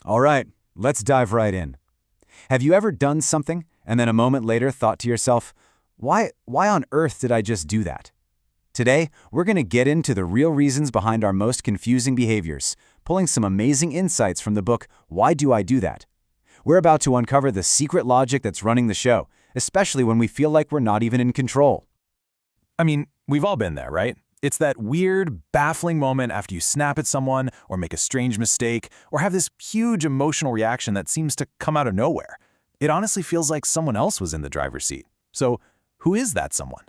All right, let's dive right in. Have you ever done something and then a moment later thought to yourself, why on earth did I just do that? Today, we're going to get into the real reasons behind our most confusing behaviors, pulling some amazing insights from the book, Why Do I Do That? We're about to uncover the secret logic that's running the show, especially when we feel like we're not even in control. I mean, we've all been there, right? It's that weird, baffling moment after you snap at someone or make a strange mistake or have this huge emotional reaction that seems to come out of nowhere. It honestly feels like someone else was in the driver's seat. So, who is that someone?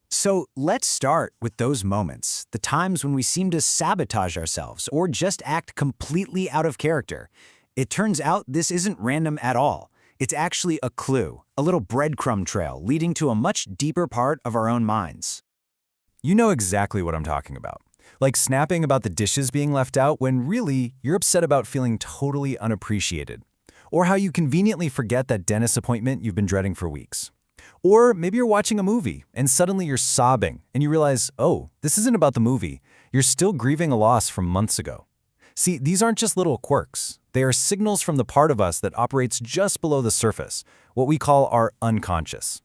So let's start with those moments, the times when we seem to sabotage ourselves or just act completely out of character. It turns out this isn't random at all. It's actually a clue, a little breadcrumb trail leading to a much deeper part of our own minds. You know exactly what I'm talking about. Like snapping about the dishes being left out when really you're upset about feeling totally unappreciated. Or how you conveniently forget that dentist appointment you've been dreading for weeks. Or maybe you're watching a movie and suddenly you're sobbing and you realize, oh, this isn't about the movie. You're still grieving a loss from months ago. See, these aren't just little quirks. They are signals from the part of us that operates just below the surface, what we call our unconscious.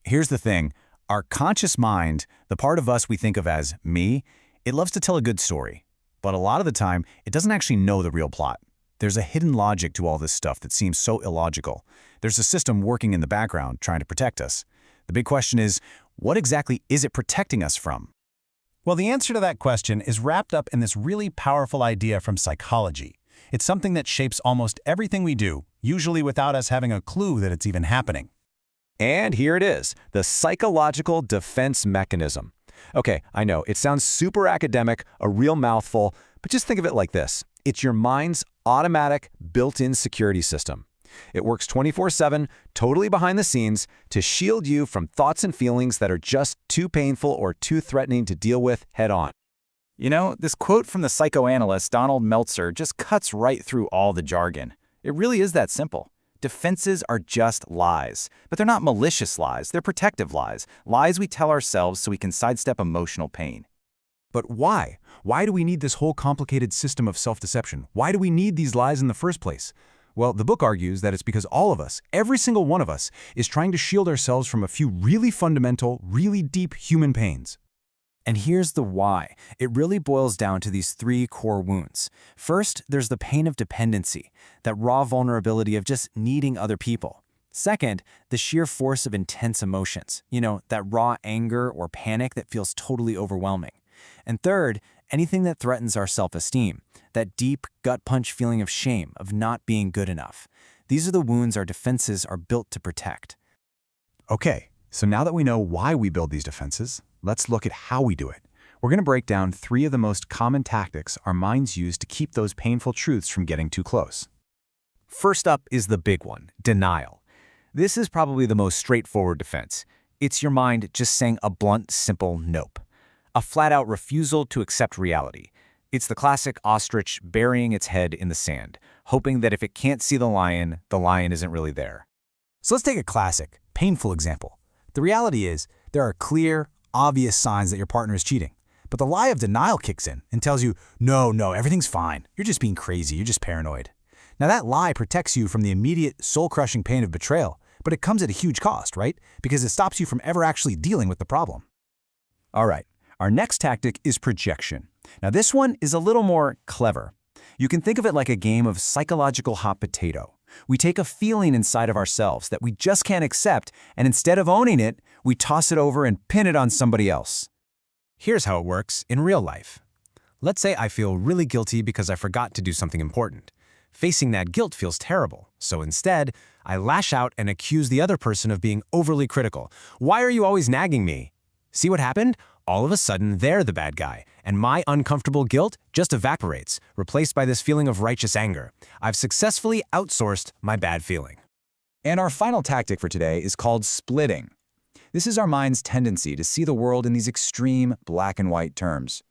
Here's the thing. Our conscious mind, the part of us we think of as me, it loves to tell a good story. But a lot of the time, it doesn't actually know the real plot. There's a hidden logic to all this stuff that seems so illogical. There's a system working in the background trying to protect us. The big question is, what exactly is it protecting us from? Well, the answer to that question is wrapped up in this really powerful idea from psychology. It's something that shapes almost everything we do, usually without us having a clue that it's even happening. And here it is, the psychological defense mechanism. Okay, I know, it sounds super academic, a real mouthful, but just think of it like this. It's your mind's automatic, built-in security system. It works 24/7, totally behind the scenes, to shield you from thoughts and feelings that are just too painful or too threatening to deal with head-on. You know, this quote from the psychoanalyst Donald Meltzer just cuts right through all the jargon. It really is that simple. Defenses are just lies. But they're not malicious lies, they're protective lies. Lies we tell ourselves so we can sidestep emotional pain. But why? Why do we need this whole complicated system of self-deception? Why do we need these lies in the first place? Well, the book argues that it's because all of us, every single one of us, is trying to shield ourselves from a few really fundamental, really deep human pains. And here's the why. It really boils down to these three core wounds. First, there's the pain of dependency, that raw vulnerability of just needing other people. Second, the sheer force of intense emotions, that raw anger or panic that feels totally overwhelming. And third, anything that threatens our self-esteem, that deep, gut-punch feeling of shame, of not being good enough. These are the wounds our defenses are built to protect. Okay, so now that we know why we build these defenses, let's look at how we do it. We're going to break down 3 of the most common tactics our minds use to keep those painful truths from getting too close. First up is the big one, denial. This is probably the most straightforward defense. It's your mind just saying a blunt, simple nope. A flat-out refusal to accept reality. It's the classic ostrich burying its head in the sand, hoping that if it can't see the lion isn't really there. So let's take a classic, painful example. The reality is, there are clear, obvious signs that your partner is cheating. But the lie of denial kicks in and tells you, no, everything's fine. You're just being crazy. You're just paranoid. Now that lie protects you from the immediate, soul-crushing pain of betrayal, but it comes at a huge cost, right? Because it stops you from ever actually dealing with the problem. All right, our next tactic is projection. Now this one is a little more clever. You can think of it like a game of psychological hot potato. We take a feeling inside of ourselves that we just can't accept, and instead of owning it, we toss it over and pin it on somebody else. Here's how it works in real life. Let's say I feel really guilty because I forgot to do something important. Facing that guilt feels terrible, so instead, I lash out and accuse the other person of being overly critical. Why are you always nagging me? See what happened? All of a sudden, they're the bad guy, and my uncomfortable guilt just evaporates, replaced by this feeling of righteous anger. I've successfully outsourced my bad feeling. And our final tactic for today is called splitting. This is our mind's tendency to see the world in these extreme black and white terms.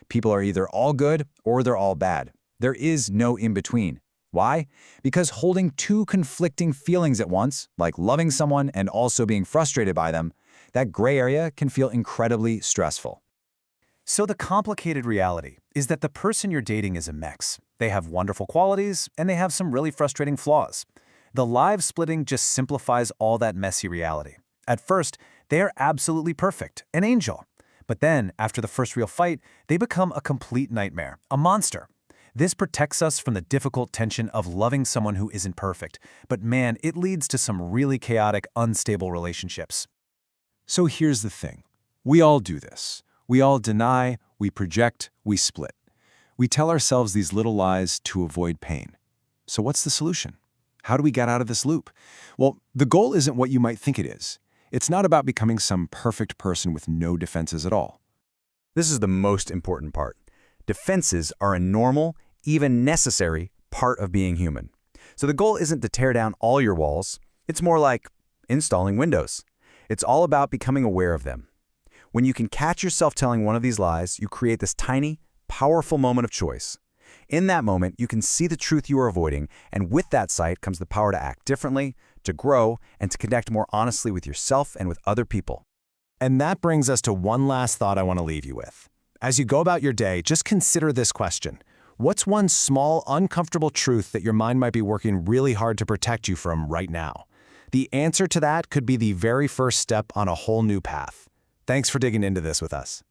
People are either all good or they're all bad. There is no in-between. Why? Because holding 2 conflicting feelings at once, like loving someone and also being frustrated by them, that gray area can feel incredibly stressful. So the complicated reality is that the person you're dating is a mix. They have wonderful qualities, and they have some really frustrating flaws. The live splitting just simplifies all that messy reality. At first, they are absolutely perfect, an angel. But then, after the first real fight, they become a complete nightmare, a monster. This protects us from the difficult tension of loving someone who isn't perfect. But man, it leads to some really chaotic, unstable relationships. So here's the thing. We all do this. We all deny, we project, we split. We tell ourselves these little lies to avoid pain. So what's the solution? How do we get out of this loop? Well, the goal isn't what you might think it is. It's not about becoming some perfect person with no defenses at all. This is the most important part. Defenses are a normal, even necessary, part of being human. So the goal isn't to tear down all your walls. It's more like installing windows. It's all about becoming aware of them. When you can catch yourself telling one of these lies, you create this tiny, powerful moment of choice. In that moment, you can see the truth you are avoiding, and with that sight comes the power to act differently, to grow, and to connect more honestly with yourself and with other people. And that brings us to one last thought I want to leave you with. As you go about your day, just consider this question. What's one small, uncomfortable truth that your mind might be working really hard to protect you from right now? The answer to that could be the very first step on a whole new path. Thanks for digging into this with us.